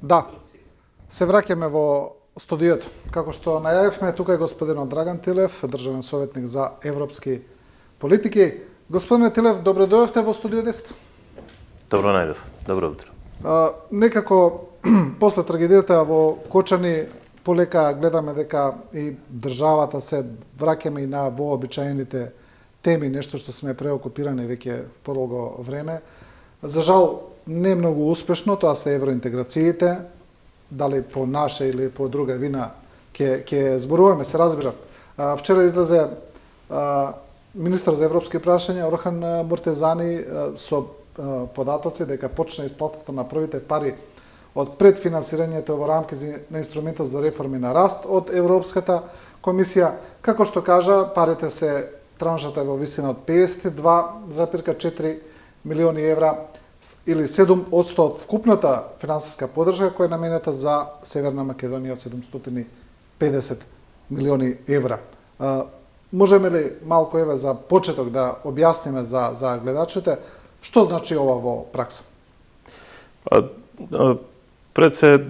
Да, се враќаме во студиото. Како што најавивме, тука е господинот Драган Тилев, државен советник за европски политики. Господине Тилев, добро дојдовте во студио 10. Добро најдов. Добро утро. Некако после трагедијата во Кочани полека гледаме дека и државата се враќаме и на вообичаените теми, нешто што сме преокупирани веќе подолго време. За жал, не многу успешно, тоа се евроинтеграциите, дали по наша или по друга вина ќе зборуваме, се разбира. Вчера излезе министар за европски прашања Орхан Муртезани со податоци дека почна исплатата на првите пари од предфинансирањето во рамки на инструментот за реформи на раст од Европската комисија. Како што кажа, парите се траншата во висина од 52,4 милиони евра или 7% од вкупната финансиска поддршка која е наменета за Северна Македонија од 750 милиони евра. Можеме ли малку за почеток да објасниме за гледачите што значи ова во пракса? Пред се,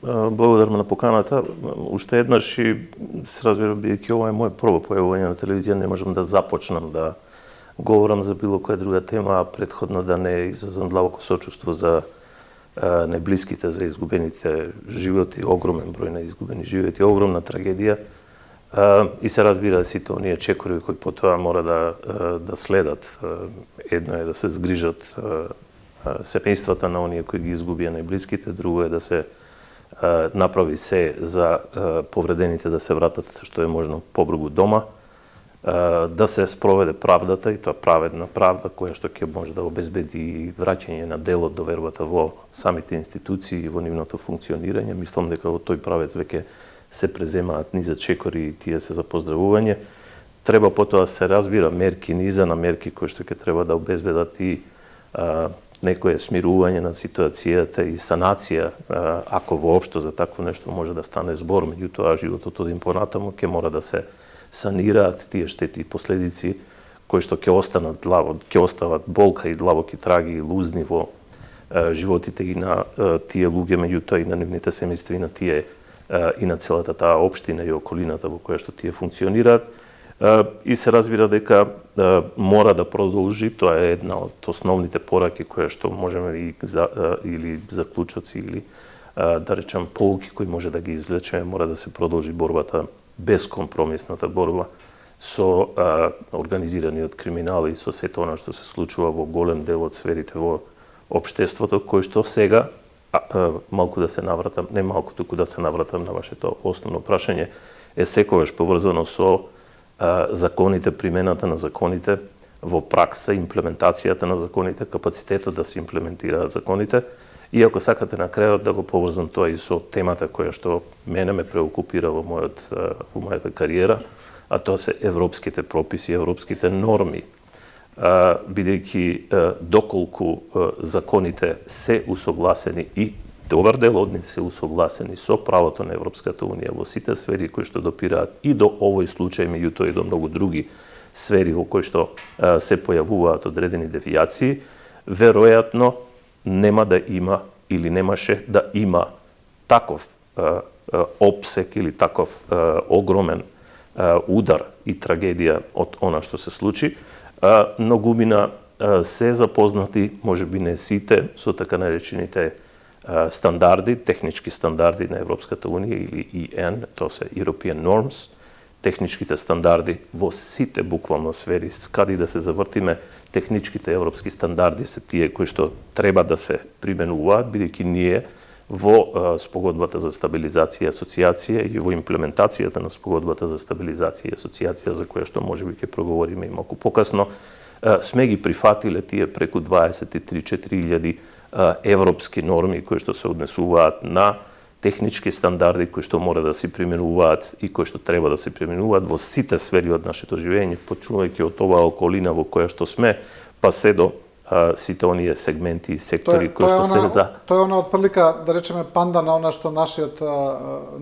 благодарам на поканата, уште еднаш и се разбира, бидејќи ова е моје прво појавување на телевизија, не можам да започнам да говорам за било која друга тема, а претходно да не изразам длабоко сочувство за најблиските, за изгубените животи, огромен број на изгубени животи, огромна трагедија. И се разбира сите оние чекори кои потоа мора да следат. Едно е да се згрижат семејствата на оние кои ги изгубија најблиските, друго е да се направи се за повредените да се вратат што е можно побрзо дома, да се спроведе правдата, и тоа праведна правда, која што ќе може да обезбеди враќање на делот довербата во самите институции и во нивното функционирање. Мислам дека во тој правец веќе се преземаат низа чекори и тие се за поздравување. Треба потоа се разбира мерки, низа на мерки кои што ќе треба да обезбедат и некое смирување на ситуацијата и санација, ако воопшто за такво нешто може да стане збор, меѓутоа животот одим понатаму, ќе мора да се санираат тие штети и последици кои што ќе останат ќе остават болка и длабоки траги и лузни во животите и на тие луѓе, меѓутоа и на нивните семејства и на тие и на целата таа општина и околината во која што тие функционираат. И се разбира дека мора да продолжи, тоа е една од основните пораки која што можеме или заклучоци или да речам поуки кои може да ги извлечеме, мора да се продолжи борбата, безкомпромисната борба со организираниот криминал и со сето она што се случува во голем дел од сферите во општеството, кој што сега малку да се навратам, не малку, туку да се навратам на вашето основно прашање, е секогаш поврзано со законите, примената на законите во пракса, имплементацијата на законите, капацитетот да се имплементираат законите. И ако сакате на крајот да го поврзам тоа и со темата која што мене ме преокупира во мојата кариера, а тоа се европските прописи, европските норми, бидејќи доколку законите се усогласени и добар дел од нив се усогласени со правото на Европската Унија во сите сфери кои што допираат и до овој случај, меѓутоа и до многу други сфери во кои што се појавуваат одредени девијации, веројатно нема да има или немаше да има таков опсек или таков огромен удар и трагедија од она што се случи. Многумина се запознати, можеби не сите, со така наречените стандарди, технички стандарди на Европската Унија или EN, тоа се European Norms, техничките стандарди во сите буквално сфери, каде да се завртиме, техничките европски стандарди се тие кои што треба да се применуваат, бидејќи ние во спогодбата за стабилизација и асоциација и во имплементацијата на спогодбата за стабилизација и асоциација, за која што можеби ќе проговориме и малку покасно, сме ги прифатиле тие преку 23-4 европски норми кои што се однесуваат на технички стандарди кои што мора да се применуваат и кои што треба да се применуваат во сите сфери од нашето живење, почнувајќи од оваа околина во која што сме, па се до сите оние сегменти и сектори кои што се за... Тоа е она отприлика, да речеме, панда на она што нашиот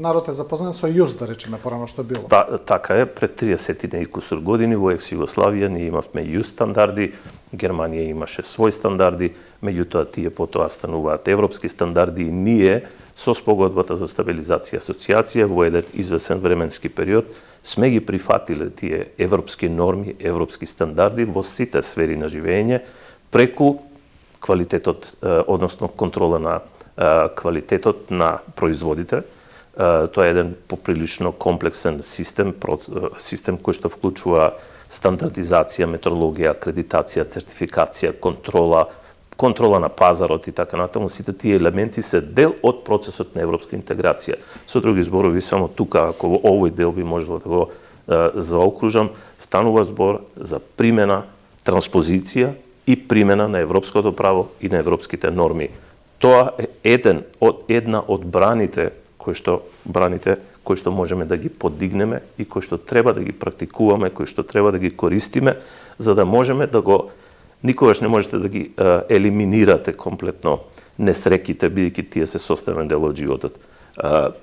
народ е запознат со јуз, да речеме, порано што било. Така е, пред 30 и кусур години во екс-Југославија ние имавме јуз стандарди, Германија имаше своји стандарди, меѓутоа тие потоа стануваат европски стандарди и ние со спогодбата за стабилизација и асоциација во еден извесен временски период сме ги прифатиле тие европски норми, европски стандарди во сите сфери на живење, преку квалитетот, односно контрола на квалитетот на производите. Тоа е еден поприлично комплексен систем кој што вклучува стандардизација, методологија, акредитација, сертификација, контрола на пазарот и така натаму. Сите тие елементи се дел од процесот на европска интеграција. Со други зборови, само тука, ако во овој дел би можело да го заокружам, станува збор за примена, транспозиција и примена на европското право и на европските норми. Тоа е една од браните кои што можеме да ги подигнеме и кои што треба да ги практикуваме, кои што треба да ги користиме, за да можеме да го... Никогаш не можете да ги елиминирате комплетно несреките, бидејќи тие се составен дел од животот.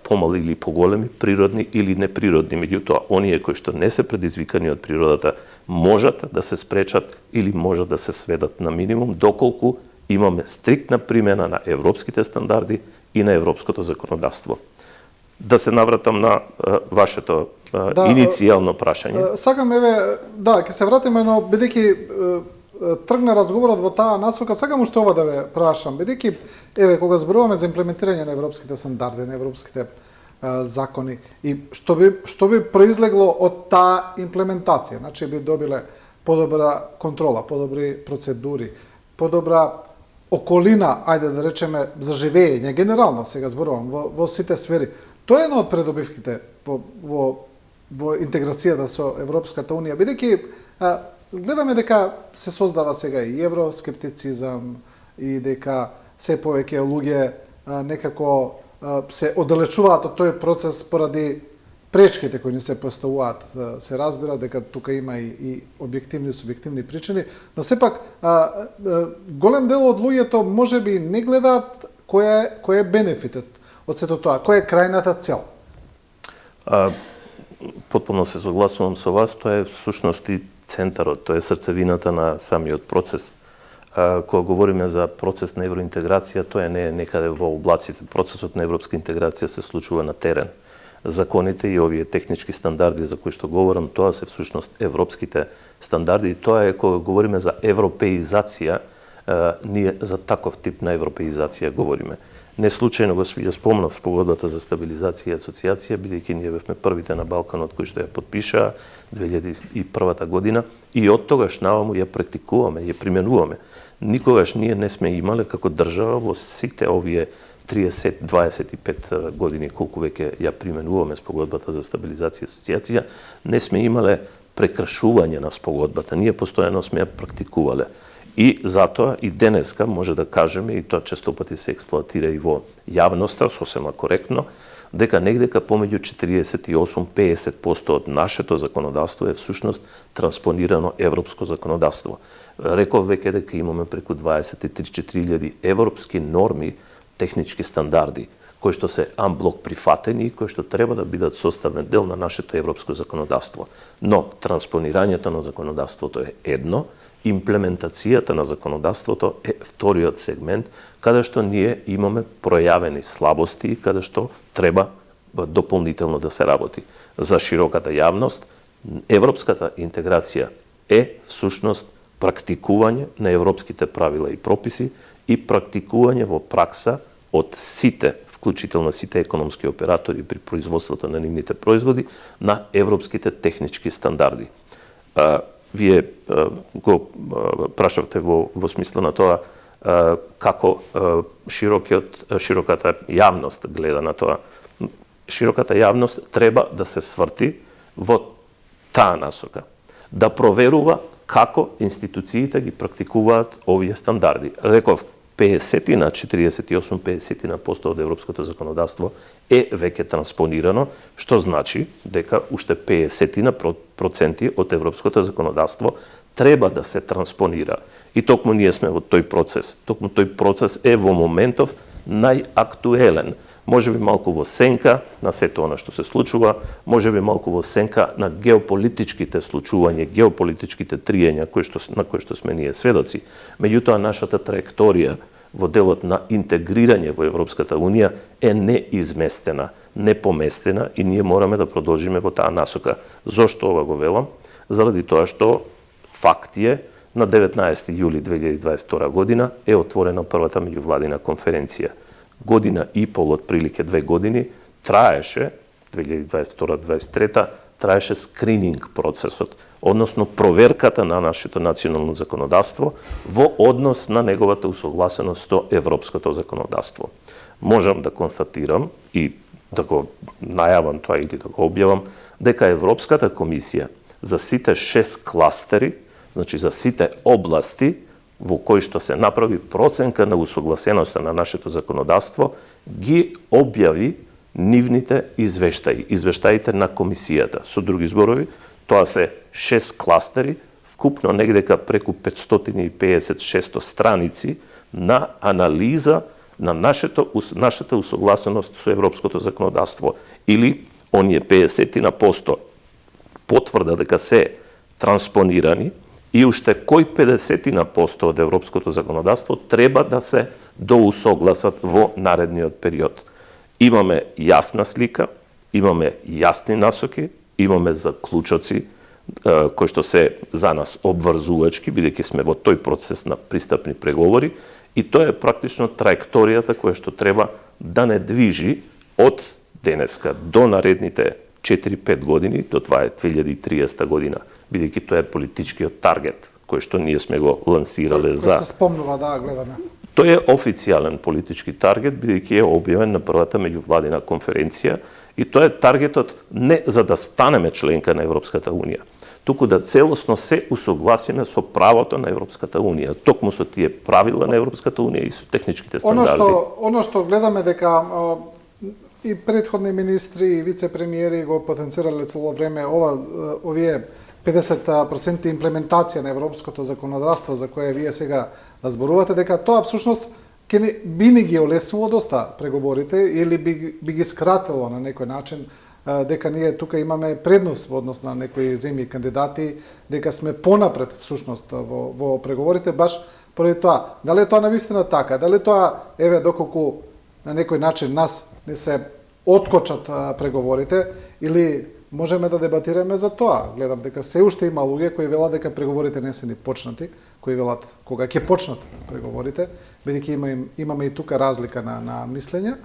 Помали или поголеми, природни или неприродни. Меѓутоа, оние кои што не се предизвикани од природата можат да се спречат или можат да се сведат на минимум, доколку имаме стриктна примена на европските стандарди и на европското законодавство. Да се навратам на вашето иницијално прашање. Сакам, ќе се вратиме, но бидејќи тргна разговорот во таа насока, сакам уште ова да ве прашам, бидејќи кога зборуваме за имплементирање на европските стандарди, на европските закони, и што би произлегло од таа имплементација, значи би добиле подобра контрола, подобри процедури, подобра околина, ајде да речеме, за живење, генерално сега зборувам, во сите сфери. Тоа е една од предобивките во интеграцијата со Европската Унија, бидејќи гледаме дека се создава сега и евроскептицизам и дека се повеќе луѓе некако се оддалечуваат од тој процес поради пречките кои ни се поставуваат. Се разбира дека тука има и објективни и субјективни причини, но сепак голем дел од луѓето можеби не гледаат кој е бенефитот од сето тоа, која е крајната цел. Потполно се согласувам со вас, тоа е всушност и центарот, тоа е срцевината на самиот процес. Кога говориме за процес на евроинтеграција, тоа не е некаде во облаците. Процесот на европска интеграција се случува на терен. Законите и овие технички стандарди за кои што говорам, тоа се всушност европските стандарди и тоа е кога говориме за европеизација, ние за таков тип на европеизација говориме. Не случајно го спомнав спогодбата за стабилизација и асоциација, бидејќи ние бевме првите на Балканот кои што ја подпишаа 2001 година и од тогаш наваму ја практикуваме, ја применуваме. Никогаш ние не сме имале како држава во сите овие 30-25 години колку веќе ја применуваме спогодбата за стабилизација и асоциација, не сме имале прекршување на спогодбата. Ние постојано сме ја практикувале. И затоа и денеска може да кажеме, и тоа често пати се експлоатира и во јавноста, сосема коректно, дека негдека помеѓу 48-50% од нашето законодавство е всушност транспонирано европско законодавство. Реков веќе дека имаме преку 23-4 европски норми, технички стандарди, кои што се амблок прифатени и кои што треба да бидат составен дел на нашето европско законодавство. Но транспонирањето на законодавството е едно, имплементацијата на законодавството е вториот сегмент, каде што ние имаме пројавени слабости и каде што треба дополнително да се работи. За широката јавност, европската интеграција е всушност практикување на европските правила и прописи и практикување во пракса од сите, вклучително сите економски оператори при производството на нивните производи, на европските технички стандарди. Вие го прашавте во смисла на тоа како широката јавност гледа на тоа. Широката јавност треба да се сврти во таа насока, да проверува како институциите ги практикуваат овие стандарди. Реков, 48% од европското законодавство е веќе транспонирано, што значи дека уште 50% од европското законодавство треба да се транспонира. И токму ние сме во тој процес. Токму тој процес е во моментов најактуелен. Може би малку во сенка на сето она што се случува, може би малку во сенка на геополитичките случувања, геополитичките триења на кои што сме ние сведоци. Меѓутоа, нашата траекторија во делот на интегрирање во Европската Унија е неизместена, непоместена и ние мораме да продолжиме во таа насока. Зошто ова го велам? Заради тоа што факт е, на 19 јули 2022 година е отворена првата меѓувладина конференција. Година и пол, отприлике 2 години, траеше, 2022-2023, траеше скрининг процесот, односно проверката на нашето национално законодавство во однос на неговата усогласеност со европското законодавство. Можам да констатирам и да го најавам тоа или да го објавам, дека Европската комисија за сите 6 кластери, значи за сите области во кои што се направи проценка на усогласеноста на нашето законодавство, ги објави нивните извештаите на комисијата. Со други зборови, тоа се 6 кластери, вкупно негдека преку 550-600 страници на анализа на нашата усогласеност со европското законодавство, или оние 50% потврда дека се транспонирани, и уште кој 50% од европското законодавство треба да се доусогласат во наредниот период. Имаме јасна слика, имаме јасни насоки, имаме заклучоци кои што се за нас обврзувачки, бидејќи сме во тој процес на пристапни преговори, и тоа е практично траекторијата која што треба да не движи од денеска до наредните 4-5 години, до 2030 година, бидејќи тоа е политичкиот таргет кој што ние сме го лансирале за... Се спомнува, да, гледаме. Тој е официјален политички таргет, бидејќи е објавен на првата меѓувладина конференција, и тоа е таргетот не за да станеме членка на Европската Унија, туку да целосно се усогласиме со правото на Европската Унија, токму со тие правила на Европската Унија и со техничките стандарди. Оно што гледаме дека и претходни министри и вице-премиери го потенцирале цело време овие 50% имплементација на европското законодавство за кое вие сега зборувате, дека тоа всушност би ни ги олеснило доста преговорите или би ги скратило на некој начин, дека ние тука имаме предност во однос на некои земји кандидати, дека сме понапред всушност во преговорите, баш поради тоа. Дали е тоа навистина така? Дали тоа, доколку на некој начин нас не се откочат преговорите, или можеме да дебатираме за тоа? Гледам дека се уште има луѓе кои велат дека преговорите не се ни почнати, кои велат кога ќе почнат преговорите, бидејќи имаме и тука разлика на мислење.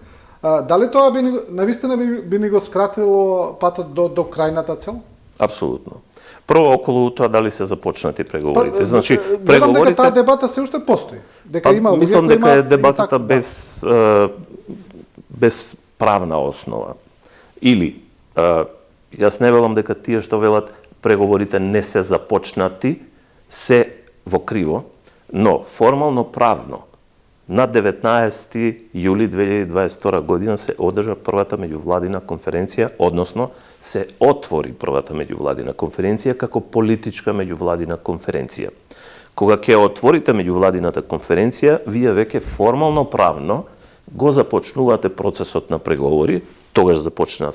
Дали тоа навистина би ни го скратило патот до крајната цел? Апсолутно. Прво околу тоа дали се започнати преговорите. Значи, преговорите... дека таа дебата се уште постои. Дека има луѓе мислам кои дека е имаат дебатата без правна основа. Или јас не велам дека тие што велат преговорите не се започнати се во криво, но формално правно на 19 јули 2022 година се одржа првата меѓувладина конференција, односно се отвори првата меѓувладина конференција како политичка меѓувладина конференција. Кога ќе отворите меѓувладината конференција, вие веќе формално правно го започнувате процесот на преговори, тогаш започна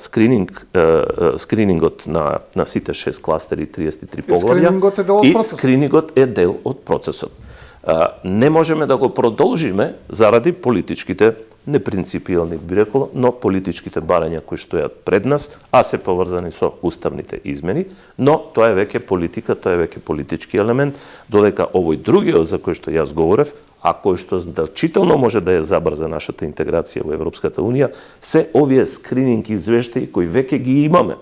скринингот на сите 6 кластери, 33 поглавја, и скринингот е дел од процесот. Не можеме да го продолжиме заради политичките, непринципиални би рекол, но политичките барања кои стојат пред нас, а се поврзани со уставните измени, но тоа е веќе политика, тоа е веќе политички елемент, додека овој другиот за кој што јас говорев, а кој што значително може да ја забрза нашата интеграција во Европската Унија, се овие скрининг извештаи кои веќе ги имаме,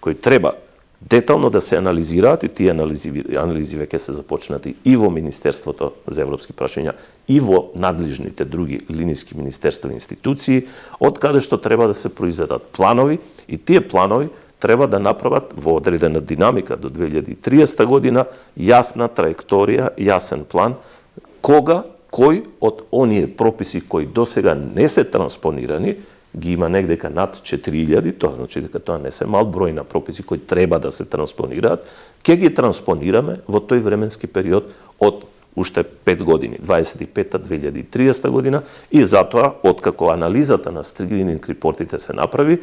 кои треба детално да се анализираат, и тие анализи веќе се започнати и во Министерството за европски прашања, и во надлежните други линиски министерства и институции, од каде што треба да се произведат планови, и тие планови треба да направат во одредена динамика до 2030 година јасна траекторија, јасен план, кога кој од оние прописи кои досега не се транспонирани, ги има негдека над 4000, тоа значи дека тоа не се мал број на прописи кои треба да се транспонираат, ќе ги транспонираме во тој временски период од уште 5 години, 25-2030 година, и затоа, откако анализата на скрининг репортите се направи,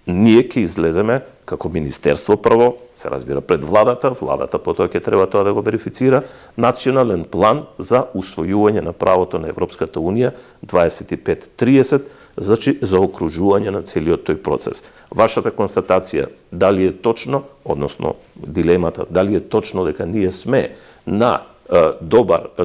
ние ќе излеземе како министерство прво, се разбира пред владата потоа ќе треба тоа да го верифицира, национален план за усвојување на правото на Европската Унија 25-30, значи за окружување на целиот тој процес. Вашата констатација, дали е точно, односно дилемата, дали е точно дека ние сме на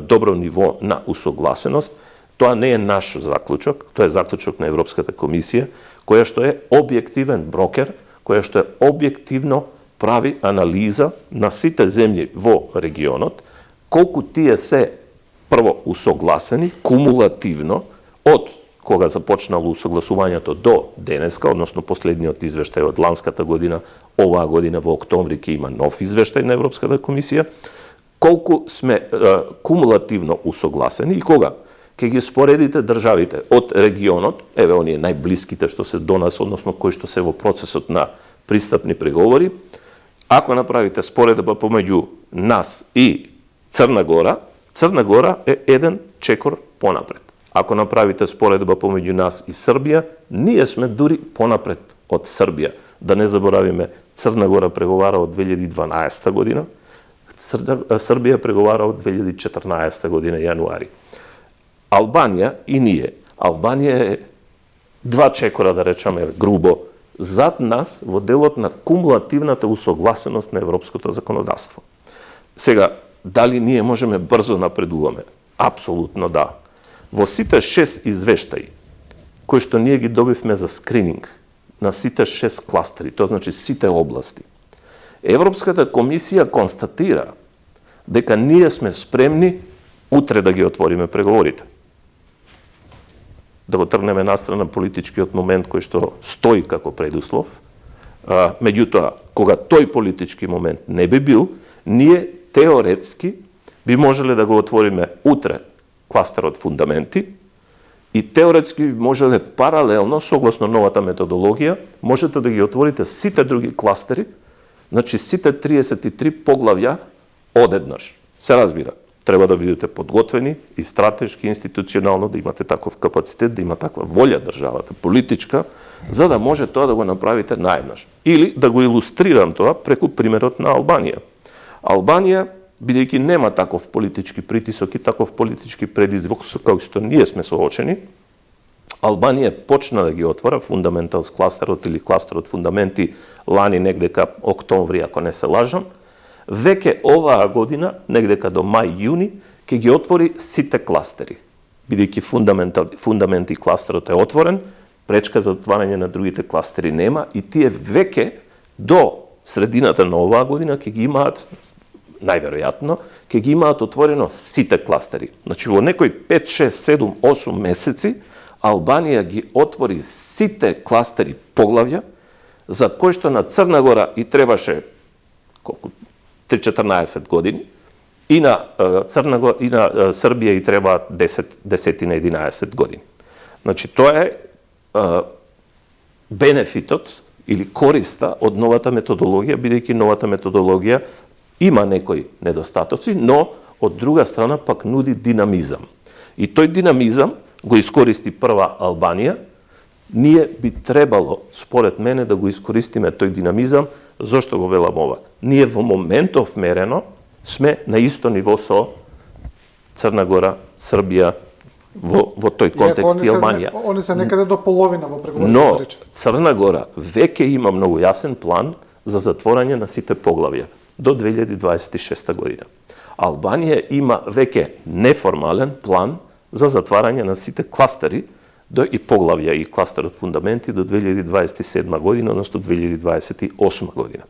добро ниво на усогласеност, тоа не е наш заклучок, тоа е заклучок на Европската комисија, која што е објективен брокер, која што е објективно прави анализа на сите земји во регионот, колку тие се прво усогласени кумулативно од кога започнало усогласувањето до денеска, односно последниот извештај од ланската година, оваа година во октомври ќе има нов извештај на Европската комисија, колку сме кумулативно усогласени и кога ќе ги споредите државите од регионот, еве оние најблиските што се до нас, односно кои што се во процесот на пристапни преговори, ако направите споредба помеѓу нас и Црна Гора, Црна Гора е еден чекор понапред. Ако направите споредба помеѓу нас и Србија, ние сме дури понапред од Србија. Да не заборавиме, Црна Гора преговара од 2012 година, Србија преговара од 2014 година јануари. Албанија и ние. Албанија е 2 чекора, да речеме грубо, зад нас во делот на кумулативната усогласеност на европското законодавство. Сега, дали ние можеме брзо напредуваме? Апсолутно да. Во сите 6 извештаи, кои што ние ги добивме за скрининг на сите 6 кластери, тоа значи сите области, Европската комисија констатира дека ние сме спремни утре да ги отвориме преговорите. Да го тргнеме настрана политичкиот момент кој што стои како предуслов. Меѓутоа, кога тој политички момент не би бил, ние теоретски би можеле да го отвориме утре кластерот фундаменти и теоретски би можеле паралелно, согласно новата методологија, можете да ги отворите сите други кластери, значи сите 33 поглавја одеднаш. Се разбира, треба да бидете подготвени и стратешки, институционално, да имате таков капацитет, да има таква волја државата, политичка, за да може тоа да го направите наеднаш. Или да го илустрирам тоа преку примерот на Албанија. Албанија, бидејќи нема таков политички притисок и таков политички предизвик како што ние сме соочени, Албанија почна да ги отвора фундаменталс кластерот или кластерот фундаменти лани негдека октомври, ако не се лажам. Веќе оваа година, негдека до мај-јуни, ќе ги отвори сите кластери. Бидејќи фундаменти кластерот е отворен, пречка за отварање на другите кластери нема и тие веќе до средината на оваа година ќе ги имаат, најверојатно, ќе ги имаат отворено сите кластери. Значи во некои 5, 6, 7, 8 месеци Албанија ги отвори сите кластери поглавја, за кои што на Црна Гора и требаше колку 3-14 години, и на Црна Гора и на Србија и треба 10-11 години. Значи тоа е бенефитот или користа од новата методологија, бидејќи новата методологија има некои недостатоци, но од друга страна пак нуди динамизам. И тој динамизам го искористи прва Албанија, ние би требало, според мене, да го искористиме тој динамизам. Зошто го велам ова? Ние во моментов мерено сме на исто ниво со Црна Гора, Србија, во тој контекст и Албанија. Они се некаде до половина во преговорите. Но Црна Гора веќе има многу јасен план за затворање на сите поглавја до 2026 година. Албанија има веќе неформален план за затварање на сите кластери и поглавја и кластерот фундаменти до 2027 година, односно 2028 година.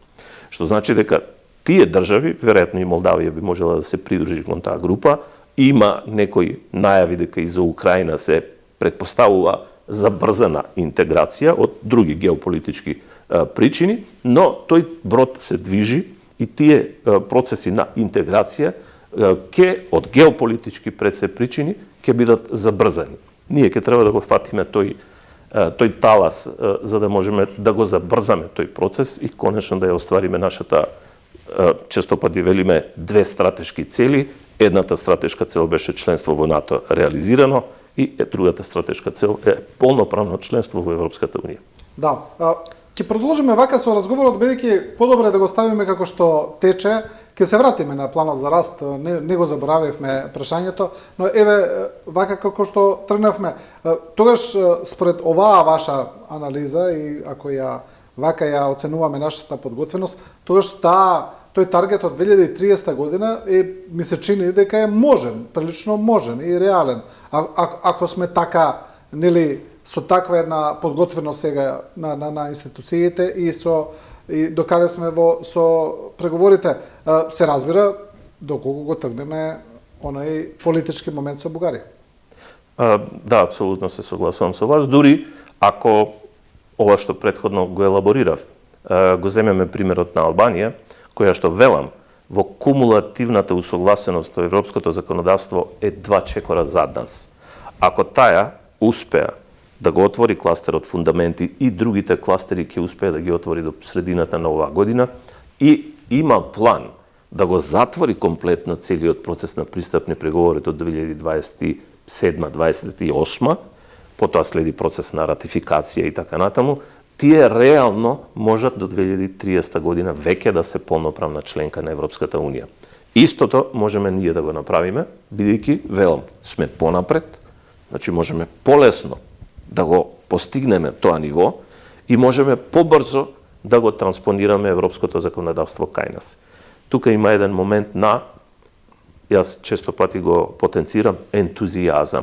Што значи дека тие држави, веројатно и Молдавија би можела да се придружи кон таа група, има некои најави дека и за Украина се претпоставува забрзана интеграција од други геополитички причини, но тој брод се движи и тие процеси на интеграција од геополитички пред се причини ќе бидат забрзани. Ние ќе треба да го фатиме тој талас за да можеме да го забрзаме тој процес и конечно да ја оствариме нашата, често пати велиме, две стратешки цели. Едната стратешка цел беше членство во НАТО реализирано и другата стратешка цел е полноправно членство во Европската унија. Да, ќе продолжиме вака со разговорот, бидејќи подобро е да го ставиме како што тече. Ќе се вратиме на планот за раст, не го заборавивме прашањето, но еве вака како што тргнавме, тогаш според оваа ваша анализа и ако вака ја оценуваме нашата подготвеност, тогаш тој таргет од 2030 година ми се чини дека е можен, прилично можен и реален. Ако сме така, нели, со таква една подготвеност сега на институциите и докаде сме со преговорите, се разбира доколку го тргнеме оној политички момент со Бугарија. Да, апсолутно се согласувам со вас. Дури ако ова што претходно го елаборирав, го земеме примерот на Албанија, која што велам, во кумулативната усогласеност во европското законодавство е 2 чекора зад нас. Ако таја успеа да го отвори кластерот фундаменти и другите кластери ќе успее да ги отвори до средината на оваа година и има план да го затвори комплетно целиот процес на пристапни преговори до 2027-2028, потоа следи процес на ратификација и така натаму, тие реално можат до 2030 година веќе да се полноправна членка на Европската унија. Истото можеме ние да го направиме, бидејќи, велам, сме понапред, значи можеме полесно да го постигнеме тоа ниво и можеме побрзо да го транспонираме европското законодавство кај нас. Тука има еден момент јас често пати го потенцирам, ентузијазам.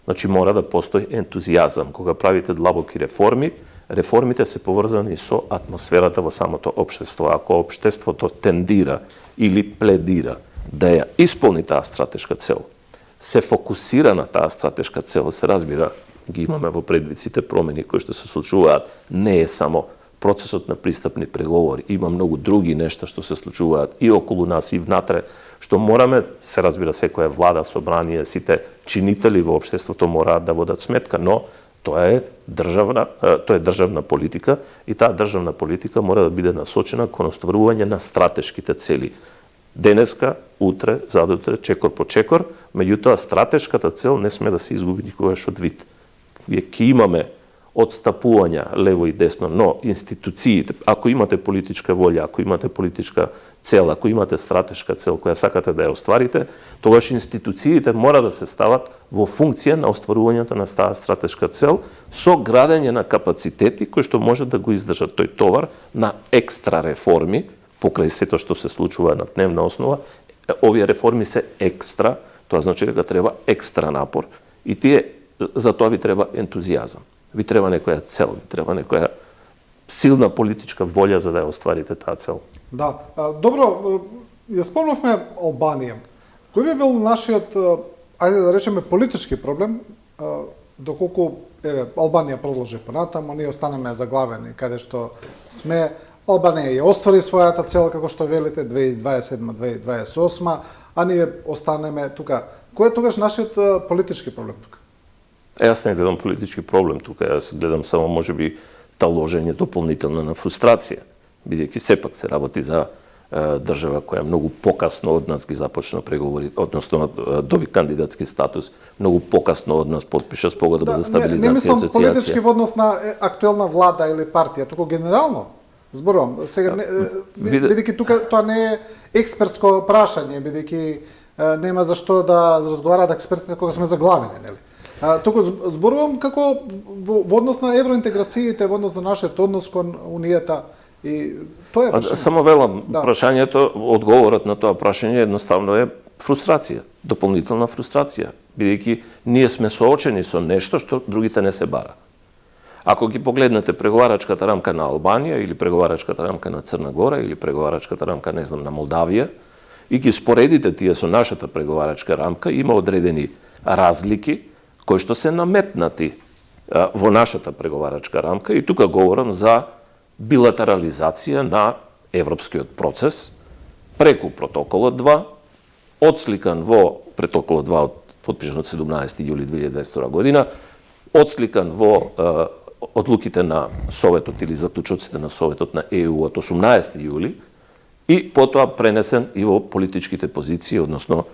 Значи мора да постои ентузијазам. Кога правите длабоки реформи, реформите се поврзани со атмосферата во самото општество. Ако општеството тендира или пледира да ја исполни таа стратешка цел, се фокусира на таа стратешка цел, се разбира, ги имаме во предвиците промени кои што се случуваат, не е само процесот на пристапни преговори, има многу други нешта што се случуваат и околу нас и внатре, што мораме, се разбира, секоја влада, собрание, сите чинители во општеството мораат да водат сметка, но тоа е државна политика и таа државна политика мора да биде насочена кон остварување на стратешките цели. Денеска, утре, задутре, чекор по чекор, меѓутоа стратешката цел не сме да се изгуби никогаш од вид. Вие ќе имаме отстапувања лево и десно, но институциите, ако имате политичка волја, ако имате политичка цел, ако имате стратешка цел која сакате да ја остварите, тогаш институциите мора да се стават во функција на остварувањето на таа стратешка цел со градење на капацитети кои што може да го издржат тој товар на екстра реформи покрај сето што се случува на дневна основа. Овие реформи се екстра, тоа значи дека треба екстра напор и за тоа ви треба ентузијазам. Ви треба некоја цел, ви треба некоја силна политичка волја за да ја остварите таа цел. Да, добро, ја спомнавме Албанија. Кој би бил нашиот, ајде да речеме, политички проблем, доколку Албанија продолжи понатаму, ние останеме заглавени каде што сме. Албанија ја оствари својата цел, како што велите, 2027-2028, а ние останеме тука. Кој е тогаш нашиот политички проблем тука? Јас не гледам политички проблем тука, јас гледам само можеби таложење дополнително на фрустрација, бидејќи сепак се работи за држава која многу покасно од нас ги започна преговори, односно доби кандидатски статус, многу покасно од нас потпиша спогодба за стабилизација и асоциација. Не мислам политички во однос на актуелна влада или партија, туку генерално зборувам. Сега бидејќи тука тоа не е експертско прашање, бидејќи нема за што да разговараат експертите кога сме заглавени, нели? Туку зборувам како во однос на евроинтеграциите, во однос на нашиот однос кон Унијата и тоа е прашање. Само велам, прашањето, одговорот на тоа прашање едноставно е фрустрација, дополнителна фрустрација, бидејќи ние сме соочени со нешто што другите не се бара. Ако ги погледнете преговарачката рамка на Албанија или преговарачката рамка на Црна Гора или преговарачката рамка, не знам, на Молдавија и ги споредите тие со нашата преговарачка рамка, има одредени разлики кои што се наметнати во нашата преговарачка рамка и тука говорам за билатерализација на европскиот процес преку протоколот 2 отсликан во протокол 2 од подпишан од 17. јули 2022 година, отсликан во одлуките на Советот или заклучоците на Советот на ЕУ од 18. јули и потоа пренесен и во политичките позиции, односно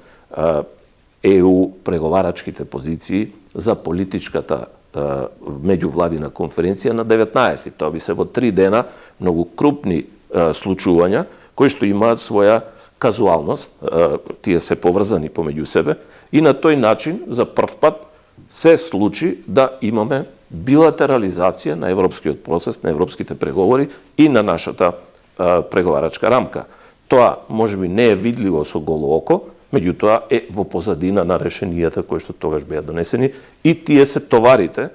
ЕУ преговарачките позиции за политичката меѓувладина конференција на 19. Тоа би се во 3 дена многу крупни случувања кои што имаат своја казуалност, тие се поврзани помеѓу себе и на тој начин за прв пат се случи да имаме билатерализација на европскиот процес, на европските преговори и на нашата преговарачка рамка. Тоа можеби не е видливо со голо око, меѓутоа е во позадина на решенијата кои што тогаш беа донесени и тие се товарите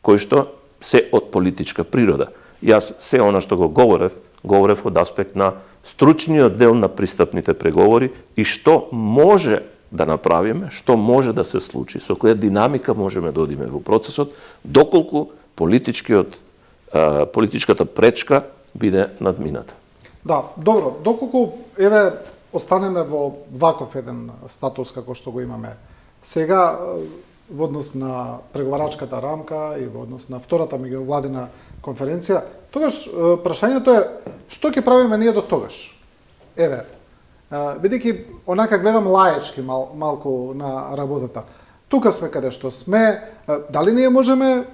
кои што се од политичка природа. Јас се она што го говорев од аспект на стручниот дел на пристапните преговори и што може да направиме, што може да се случи, со која динамика можеме да одиме во процесот, доколку политичката пречка биде надмината. Да, добро, доколку еве останеме во ваков еден статус како што го имаме сега во однос на преговарачката рамка и во однос на втората меѓувладина конференција, тогаш прашањето е што ќе правиме ние до тогаш? Еве, бидејќи онака гледам лаечки малку на работата. Тука сме каде што сме, дали ние можеме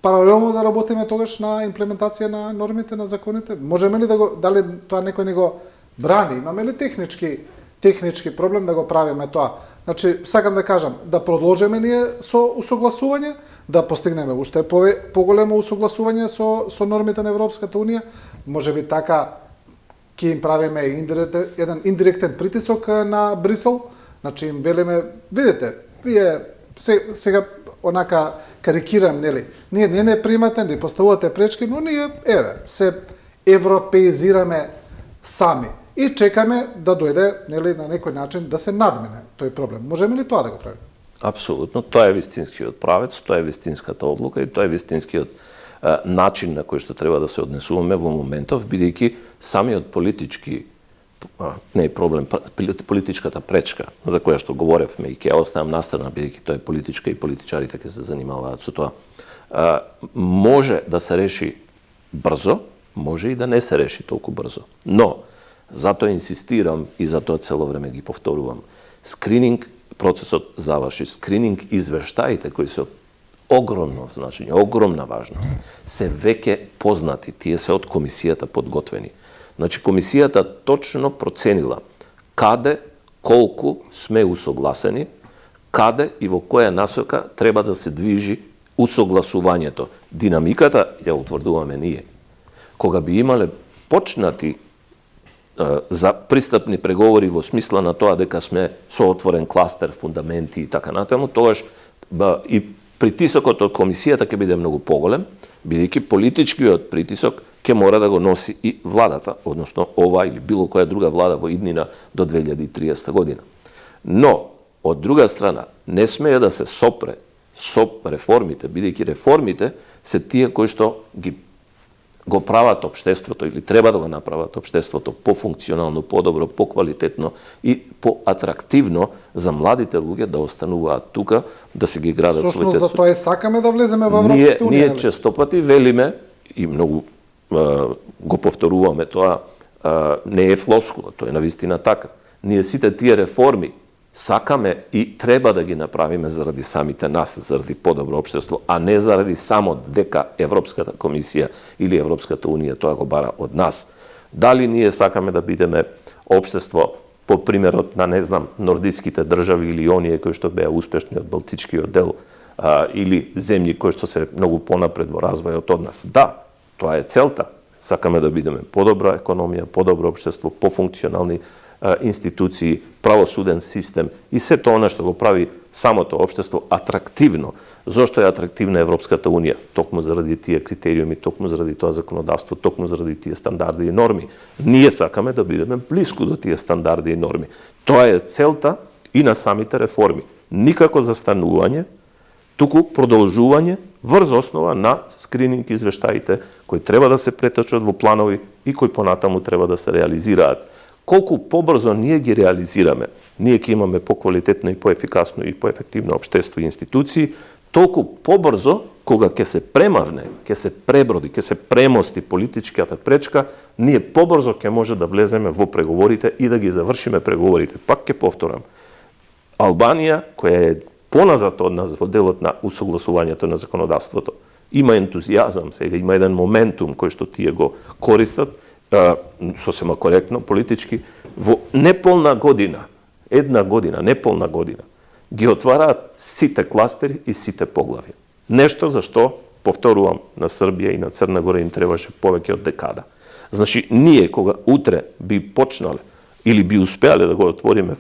паралелно да работиме тогаш на имплементација на нормите, на законите? Можеме ли да го, дали тоа некој не го брани? Имаме ли технички проблем да го правиме тоа? Значи, сакам да кажам, да продолжиме ние со усогласување, да постигнеме уште поголемо усогласување со нормите на Европската Унија, можеби така ќе им правиме еден индиректен притисок на Брисел, значи им велиме, видите, вие сега онака карикирам, нели, ние не примате, не поставувате пречки, но ние, еве, се европеизираме сами и чекаме да дојде, нели, на некој начин да се надмине тој проблем. Можеме ли тоа да го правиме? Апсолутно, тоа е вистинскиот правец, тоа е вистинската одлука и тоа е вистинскиот начин на кој што треба да се однесуваме во моментов, бидејќи самиот политички не е проблем, политичката пречка за која што говоревме и ќе оставам настрана, бидејќи тоа е политичка и политичарите ќе се занимаваат со тоа, може да се реши брзо, може и да не се реши толку брзо. Но затоа инсистирам и затоа цело време ги повторувам. Скрининг процесот заврши, скрининг извештаите кои се огромно значење, огромна важност, се веќе познати, тие се од комисијата подготвени. Значи, комисијата точно проценила каде, колку сме усогласени, каде и во која насока треба да се движи усогласувањето. Динамиката ја утврдуваме ние. Кога би имале почнати за пристапни преговори во смисла на тоа дека сме со отворен кластер, фундаменти и така натаму, тогаш и притисокот од комисијата ќе биде многу поголем, бидејќи политичкиот притисок ќе мора да го носи и владата, односно ова или било која друга влада во иднина до 2030 година. Но, од друга страна, не смее да се сопре со реформите, бидејќи реформите се тие кои што го прават општеството или треба да го направат општеството пофункционално, подобро, поквалитетно и поатрактивно за младите луѓе да остануваат тука, да се ги градат своите... Сушно за тоа сакаме да влеземе во Европската Унија. Ние честопати велиме и многу го повторуваме тоа, не е флоскула, тоа е навистина така. Ние сите тие реформи сакаме и треба да ги направиме заради самите нас, заради подобро општество, а не заради само дека Европската комисија или Европската Унија тоа го бара од нас. Дали ние сакаме да бидеме општество по примерот на, не знам, нордиските држави или оние кои што беа успешни од Балтичкиот дел, или земји кои што се многу понапред во развојот од нас. Да, тоа е целта. Сакаме да бидеме подобра економија, подобро општество, пофункционални институции, правосуден систем и се тоа она што го прави самото општество атрактивно. Зошто е атрактивна Европската Унија? Токму заради тие критериуми, токму заради тоа законодавство, токму заради тие стандарди и норми. Ние сакаме да бидеме блиску до тие стандарди и норми. Тоа е целта и на самите реформи. Никако застанување, туку продолжување врз основа на скрининг извештаите кои треба да се преточат во планови и кои понатаму треба да се реализираат. колку побрзо ние ги реализираме, ние ќе имаме поквалитетно и поефикасно и поефективно општество и институции, толку побрзо кога ќе се премавне, ќе се преброди, ќе се премости политичката пречка, ние побрзо ќе може да влеземе во преговорите и да ги завршиме преговорите. Пак ќе повторам. Албанија, која е поназад од нас во делот на усогласувањето на законодавството, има ентузијазам сега, има еден моментум кој што тие го користат, сосема коректно, политички, во неполна година, неполна година, ги отвараат сите кластери и сите поглави. Нешто за што, повторувам, на Србија и на Црна Гора им требаше повеќе од декада. Значи, ние кога утре би почнале или би успеале да го отвориме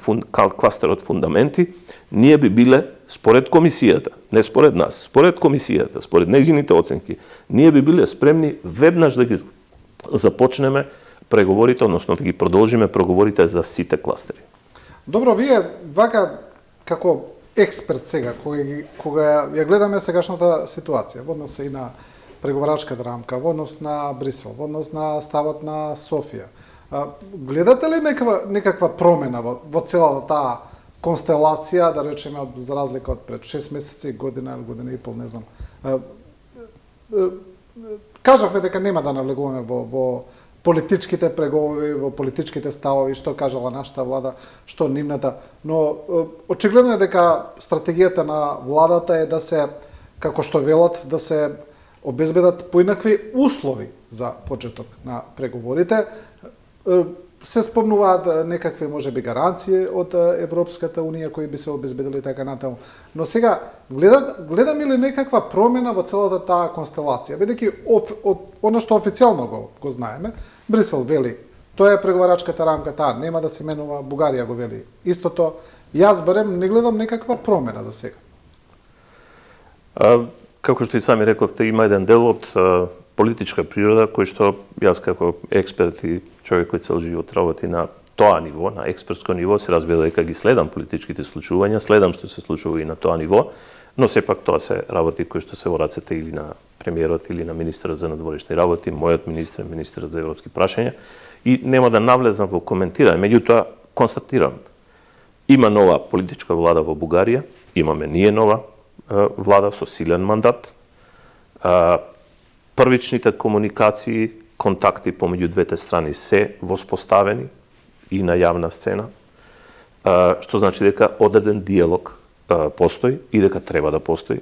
кластерот фундаменти, ние би биле, според комисијата, не според нас, според комисијата, според нејзините оценки, ние би биле спремни веднаш да ги започнеме преговорите, односно да ги продолжиме преговорите за сите кластери. Добро, вие вака како експерт сега, кога ја гледаме сегашната ситуација, во однос и на преговарачката рамка, во однос на Брисел, во однос на ставот на Софија, гледате ли некаква промена во целата таа констелација, да речеме, за разлика од пред 6 месеци, година и пол, не знам. Кажавме дека нема да навлегуваме во политичките преговори, во политичките ставови, што кажала нашата влада, што нивната, но очигледно е дека стратегијата на владата е да се, како што велат, да се обезбедат поинакви услови за почеток на преговорите. Се спомнуваат некакви, можеби, гаранции од Европската Унија кои би се обезбедили така натаму. Но сега, гледаме ли некаква промена во целата таа констелација? Бидејќи она што официјално го знаеме, Брисел вели, тоа е преговарачката рамка, таа нема да се менува, Бугарија го вели истото. Јас барем не гледам некаква промена за сега. Како што и сами рековте, има еден дел од политичка природа, кој што јас како експерт и човек кој цел живот работи на тоа ниво, на експертско ниво, се разбира дека ги следам политичките случувања, следам што се случува и на тоа ниво, но сепак тоа се работи кои што се во рацете или на премиерот или на министерот за надворешни работи, мојот министерот за европски прашања, и нема да навлезам во коментирање, меѓутоа констатирам, има нова политичка влада во Бугарија, имаме ние нова влада со силен мандат, првичните комуникации, контакти помеѓу двете страни се воспоставени и на јавна сцена, што значи дека одреден диалог постои и дека треба да постои.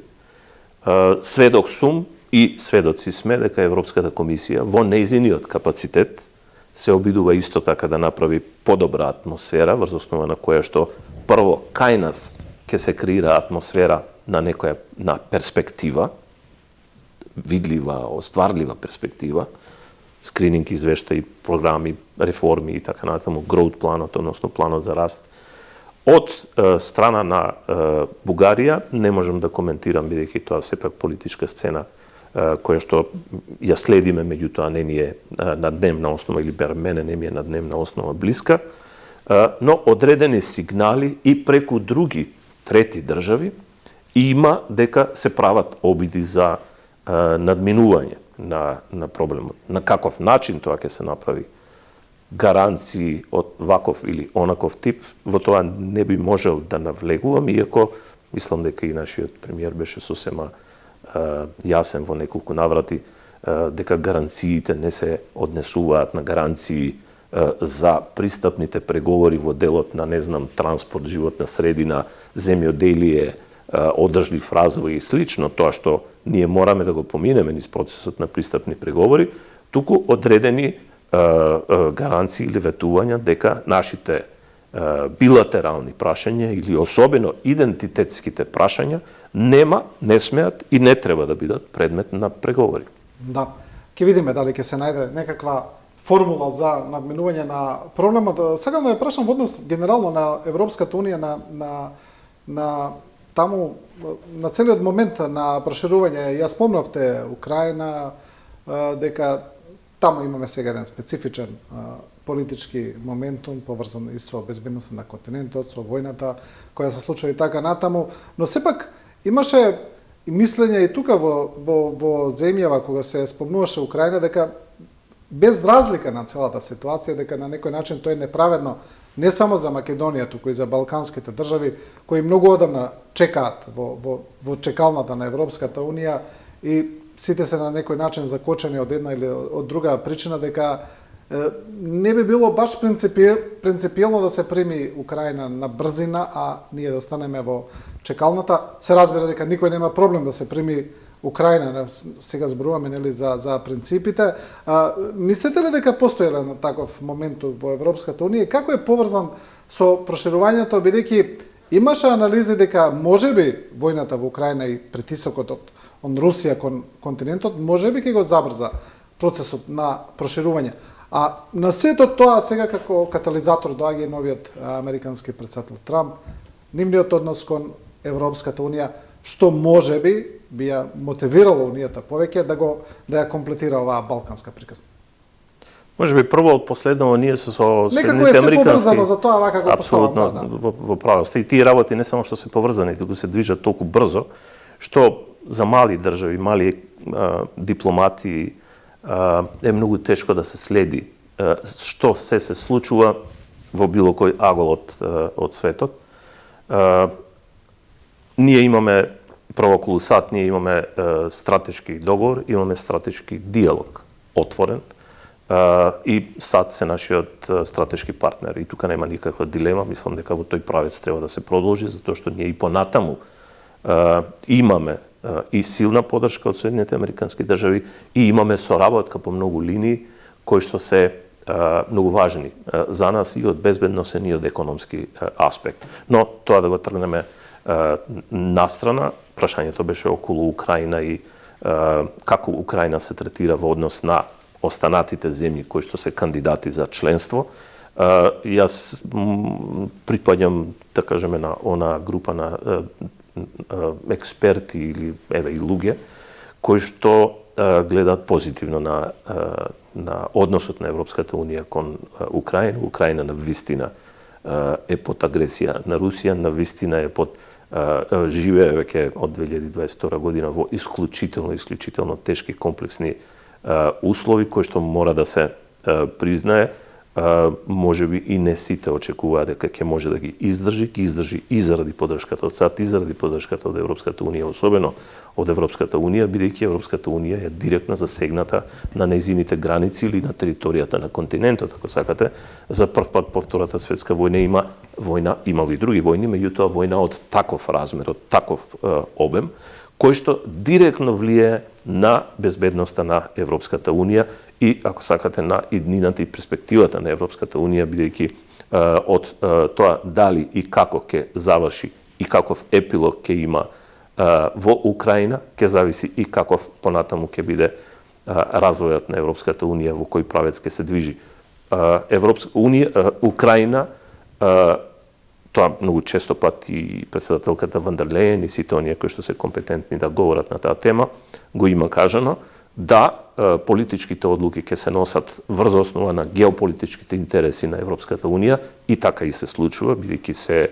Сведок сум и сведоци сме дека Европската комисија во нејзиниот капацитет се обидува исто така да направи подобра атмосфера врз основа на која што прво кај нас ќе се креира атмосфера на на перспектива, видлива, остварлива перспектива, скрининг извештаи, програми, реформи и така натаму, growth планот, односно планот за раст. Од страна на Бугарија не можам да коментирам, бидејќи тоа сепак политичка сцена која што ја следиме, меѓутоа не ни е на дневна основа, или бар мене не ми е на дневна основа блиска, но одредени сигнали и преку други трети држави има дека се прават обиди за надминување на проблемот. На каков начин тоа ќе се направи, гаранции од ваков или онаков тип, во тоа не би можел да навлегувам, иако мислам дека и нашиот премиер беше сосема јасен во неколку наврати, дека гаранциите не се однесуваат на гаранции за пристапните преговори во делот на, не знам, транспорт, животна средина, земјоделие, одржлив развој и слично, тоа што ние мораме да го поминеме низ процесот на пристапни преговори, туку одредени гаранции или ветувања дека нашите билатерални прашања или особено идентитетските прашања не смеат и не треба да бидат предмет на преговори. Да, ќе видиме дали ќе се најде некаква формула за надминување на проблемот. Сакам да ја прашам во однос генерално на Европската Унија на таму на целиот момент на проширување. Ја спомнавте Украина, дека таму имаме сега еден специфичен политички моментум поврзан и со безбедноста на континентот, со војната која се случува и така натаму, но сепак имаше и мислење и тука во земјава кога се спомнуваше Украина дека без разлика на целата ситуација, дека на некој начин тоа е неправедно не само за Македонија, туку и за балканските држави кои многу одамна чекаат во чекалната на Европската унија и сите се на некој начин закочени од една или од друга причина дека не би било баш принципиелно да се прими Украина на брзина, а ние да останеме во чекалната. Се разбира дека никој нема проблем да се прими Украина, сега зборуваме нели за принципите. Мислите ли дека постоеле на таков момент во Европската унија? Како е поврзан со проширувањето, бидејќи имаше анализи дека можеби војната во Украина и притисокот од Русија кон континентот можеби ќе го забрза процесот на проширување. А на сето тоа сега како катализатор доаѓа и новиот американски претседател Трамп, нивниот однос кон Европската унија, што можеби би ја мотивирало унијата повеќе да ја комплетира оваа балканска приказна. Можеби прво од последново ние со Соединените Некако е се американски поврзано за тоа вака го поставам. Апсолутно во правост. И тие работи не само што се поврзани, туку се движат толку брзо, што за мали држави, мали дипломати е многу тешко да се следи што се случува во било кој агол од светот. Ние имаме прво околу САД, ние имаме стратешки договор, имаме стратешки диалог отворен и САД се нашиот стратешки партнер и тука нема никаква дилема, мислам дека во тој правец треба да се продолжи затоа што ние и понатаму имаме и силна поддршка од Соединените американски држави и имаме соработка по многу линии кои што се многу важни за нас и од безбедносен и од економски аспект. Но тоа да го тргнеме настрана, прашањето беше околу Украина и како Украина се третира во однос на останатите земји кои што се кандидати за членство. Јас припаѓам, да кажеме, на она група на експерти или и луѓе кои што гледаат позитивно на односот на Европската унија кон Украина. Украина на вистина е под агресија на Русија, на вистина е под живее веќе од 2022 година во исклучително тешки комплексни услови кои што мора да се признае. Можеби и не сите очекуваат дека ќе може да ги издржи и заради поддршката од САД, и заради поддршката од Европската унија, особено од Европската унија, бидејќи Европската унија е директно засегната на нејзините граници или на територијата на континентот, ако сакате. За прв пат по Втората светска војна имало и други војни, меѓутоа војна од таков размер, од таков обем, кој што директно влие на безбедноста на Европската унија и, ако сакате, на иднината и перспективата на Европската унија, бидејќи од тоа дали и како ќе заврши и каков епилог ќе има во Украина, ќе зависи и каков понатаму ќе биде развојот на Европската унија, во кој правец ќе се движи. Украина, тоа многу често пат и претседателката Ван дер Лејен и сите оние кои што се компетентни да говорат на таа тема, го има кажано, да политичките одлуки ќе се носат врз основа на геополитичките интереси на Европската унија и така и се случува, бидејќи се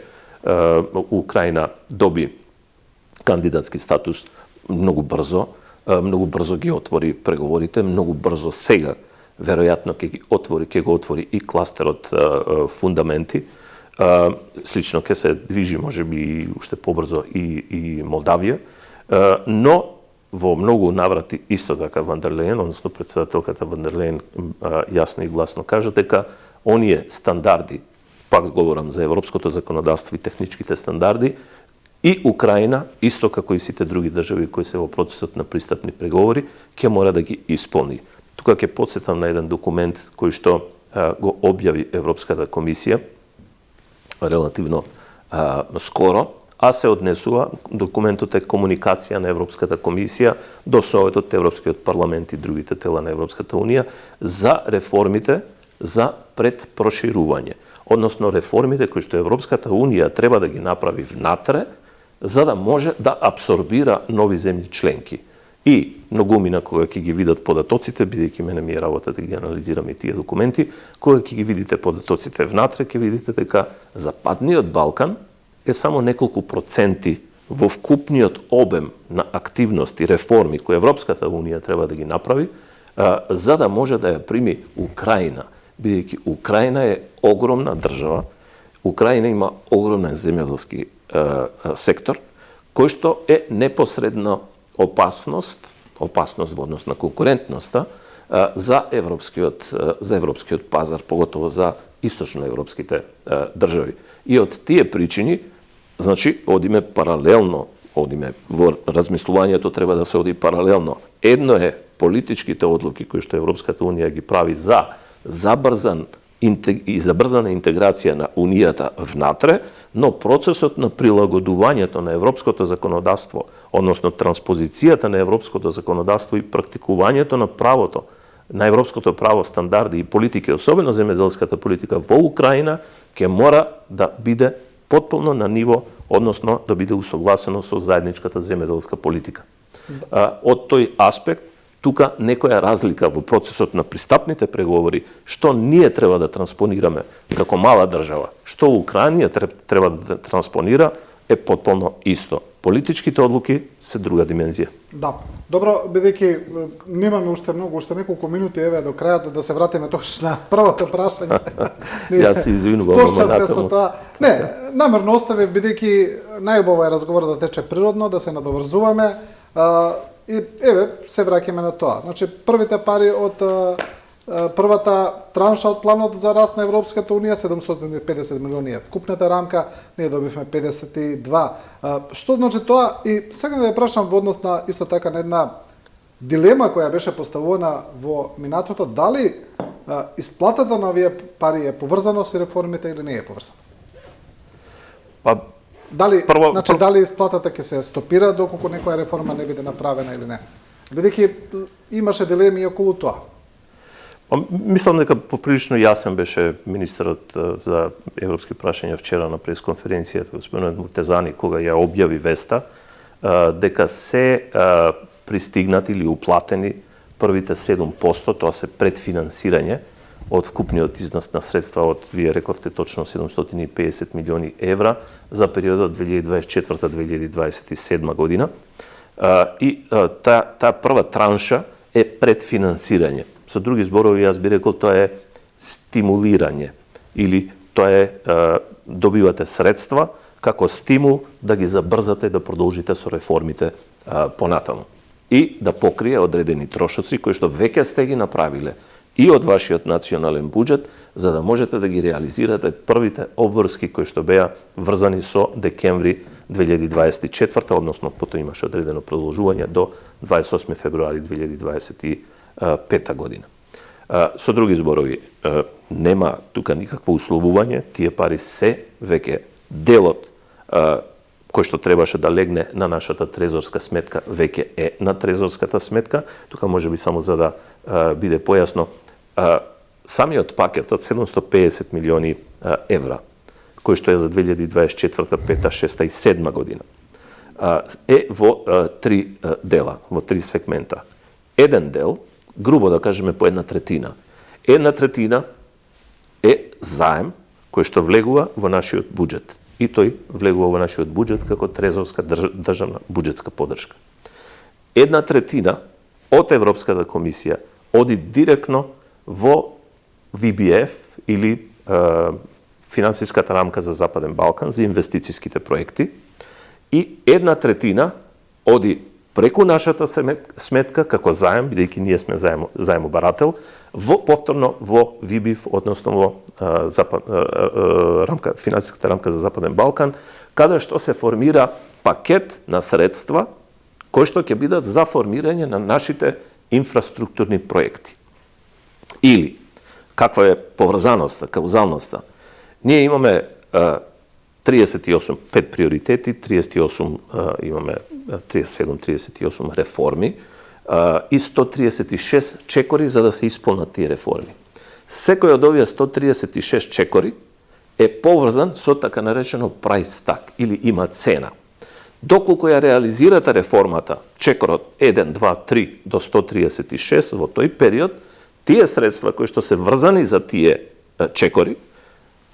Украина доби кандидатски статус многу брзо ги отвори преговорите, многу брзо сега веројатно ќе го отвори и кластерот фундаменти. Слично ќе се движи можеби уште побрзо и Молдавија, но во многу наврати исто така Ван дер Лејен, односно претседателката Ван дер Лејен јасно и гласно кажа дека оние стандарди, пак говорам за европското законодавство и техничките стандарди, и Украина, исто како и сите други држави кои се во процесот на пристапни преговори, ќе мора да ги исполни. Тука ќе потсетам на еден документ кој што го објави Европската комисија релативно скоро, а се однесува, документот е комуникација на Европската комисија до Советот, Европскиот парламент и другите тела на Европската унија за реформите за предпроширување. Односно реформите кои што Европската унија треба да ги направи внатре, за да може да абсорбира нови земји членки. И многумина кога ќе ги видат податоците, бидејќи мене ми е работа да ги анализирам и тие документи, кога ќе ги видите податоците внатре, ќе видите дека Западниот Балкан е само неколку проценти во вкупниот обем на активности, реформи кои Европската унија треба да ги направи, за да може да ја прими Украина, бидејќи Украина е огромна држава, Украина има огромен земјоделски сектор, кој што е непосредна опасност во однос на конкурентноста за европскиот пазар, поготово за источноевропските држави. И од тие причини, значи, одиме паралелно, во размислувањето треба да се оди паралелно. Едно е политичките одлуки кои што Европската унија ги прави за забрзана интеграција на унијата внатре, но процесот на прилагодувањето на европското законодавство, односно транспозицијата на европското законодавство и практикувањето на правото, на европското право, стандарди и политики, особено земјоделската политика во Украина, ќе мора да биде потполно на ниво, односно да биде усогласено со заедничката земјоделска политика. Од тој аспект, тука некоја разлика во процесот на пристапните преговори, што ние треба да транспонираме како мала држава, што Украина треба да транспонира, е потполно исто. Политичките одлуки се друга димензија. Да. Добро, бидејќи немаме уште неколку минути, еве до крајот, да се вратиме точно на првото прашање. Јас се извинувам, Не, намерно оставив, бидејќи најубаво е разговорот да тече природно, да се надоврзуваме. И еве се враќаме на тоа. Значи првите пари од првата транша од планот за раст на Европската унија 750 милиони е вкупната рамка, ние добивме 52. Што значи тоа? И сакам да ја прашам во однос на исто така на една дилема која беше поставувана во минатото, дали исплатата на овие пари е поврзано со реформите или не е поврзано? Дали исплатата ќе се стопира доколку некоја реформа не биде направена или не? Бидејќи имаше дилеми и околу тоа. Мислам дека поприлично јасен беше министерот за европски прашања вчера на пресконференцијата, господин Муртезани, кога ја објави веста, дека се пристигнати или уплатени првите 7%, тоа се предфинансирање од вкупниот износ на средства од, вие рековте точно, 750 милиони евра за периодот 2024-2027 година. И таа прва транша е предфинансирање. Со други зборови, јас би рекол, тоа е стимулирање или тоа е добивате средства како стимул да ги забрзате и да продолжите со реформите понатаму. И да покрие одредени трошоци кои што веќе сте ги направиле и од вашиот национален буџет, за да можете да ги реализирате првите обврски кои што беа врзани со декември 2024, односно потоа имаше одредено продолжување до 28 февруари 2025 година. Со други зборови, нема тука никакво условување, тие пари се веќе делот кој што требаше да легне на нашата трезорска сметка, веќе е на трезорската сметка. Тука може би само за да биде појасно, самиот пакет од 750 милиони евра, кој што е за 2024, 5, 6 и 7 година, е во три дела, во три сегмента. Еден дел, грубо да кажеме по една третина. Една третина е заем кој што влегува во нашиот буџет. И тој влегува во нашиот буџет како трезорска државна буџетска поддршка. Една третина од Европската комисија оди директно во VBF или финансиската рамка за Западен Балкан за инвестициските проекти и една третина оди преку нашата сметка како заем, бидејќи ние сме заемобарател, повторно во VBF, односно во финансиската рамка за Западен Балкан, каде што се формира пакет на средства кои што ќе бидат за формирање на нашите инфраструктурни проекти. Или, каква е поврзаноста, каузалноста? Ние имаме 38, 5 приоритети, 38 имаме 37-38 реформи и 136 чекори за да се исполнат тие реформи. Секој од овие 136 чекори е поврзан со така наречено price tag или има цена. Доколку ја реализирате реформата, чекорот 1, 2, 3 до 136 во тој период, тие средства кои што се врзани за тие чекори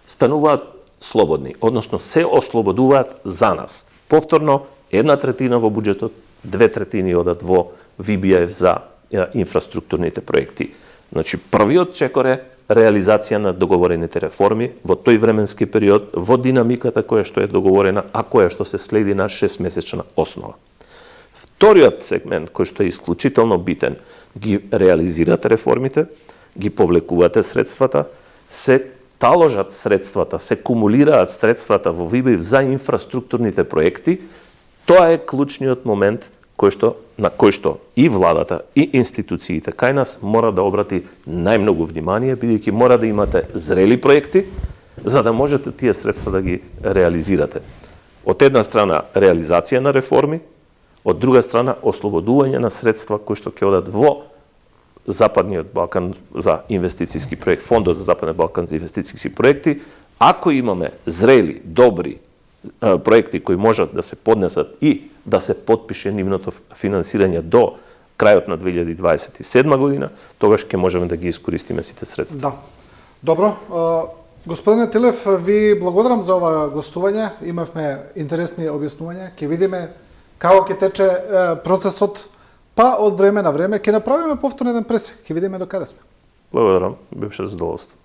стануваат слободни, односно се ослободуваат за нас. Повторно, една третина во буџетот, 2 третини одат во VBF за инфраструктурните проекти. Значи, првиот чекор е реализација на договорените реформи во тој временски период, во динамиката која што е договорена, а која што се следи на 6-месечна основа. Вториот сегмент, кој што е исклучително битен, ги реализирате реформите, ги повлекувате средствата, се таложат средствата, се кумулираат средствата во ВИБИВ за инфраструктурните проекти. Тоа е клучниот момент на кој што и владата и институциите кај нас мора да обрати најмногу внимание, бидејќи мора да имате зрели проекти за да можете тие средства да ги реализирате. Од една страна реализација на реформи, од друга страна ослободување на средства кои што ќе одат во Западниот Балкан за инвестициски проект, фондот за Западниот Балкан за инвестициски проекти. Ако имаме зрели, добри проекти кои можат да се поднесат и да се потпише нивното финансирање до крајот на 2027 година, тогаш ќе можеме да ги искористиме сите средства. Да. Добро. Господине Тилев, ви благодарам за ова гостување. Имавме интересни објаснувања. Ќе видиме како ќе тече процесот, па од време на време ќе направиме повторно еден пресек. Ќе видиме до каде сме. Благодарам, беше задоволство.